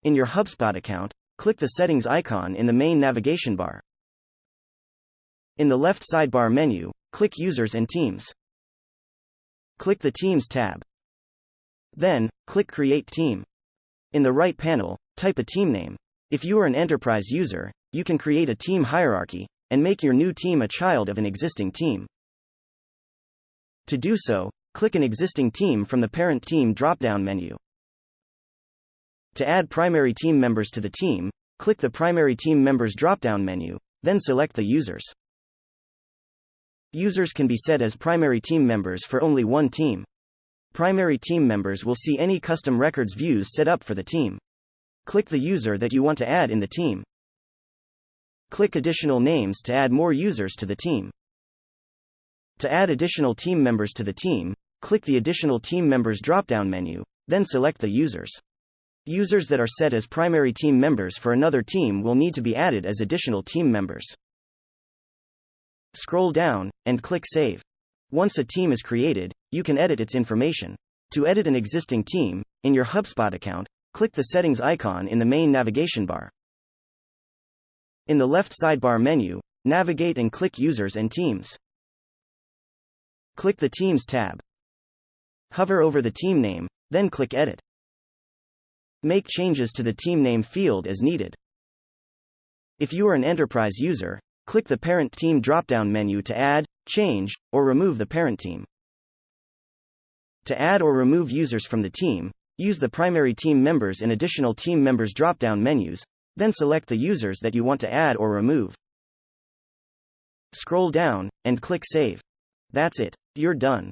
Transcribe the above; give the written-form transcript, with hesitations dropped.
In your HubSpot account, click the Settings icon in the main navigation bar. In the left sidebar menu, click Users and Teams. Click the Teams tab. Then, click Create Team. In the right panel, type a team name. If you are an enterprise user, you can create a team hierarchy and make your new team a child of an existing team. To do so, click an existing team from the Parent Team drop-down menu. To add primary team members to the team, click the Primary Team Members drop-down menu, then select the users. Users can be set as primary team members for only one team. Primary team members will see any custom records views set up for the team. Click the user that you want to add in the team. Click Additional Names to add more users to the team. To add additional team members to the team, click the Additional Team Members drop-down menu, then select the users. Users that are set as primary team members for another team will need to be added as additional team members. Scroll down, and click Save. Once a team is created, you can edit its information. To edit an existing team, in your HubSpot account, click the Settings icon in the main navigation bar. In the left sidebar menu, navigate and click Users and Teams. Click the Teams tab. Hover over the team name, then click Edit. Make changes to the team name field as needed. If you are an enterprise user, click the Parent Team drop-down menu to add, change, or remove the parent team. To add or remove users from the team, use the Primary Team Members and Additional Team Members drop-down menus, then select the users that you want to add or remove. Scroll down, and click Save. That's it. You're done.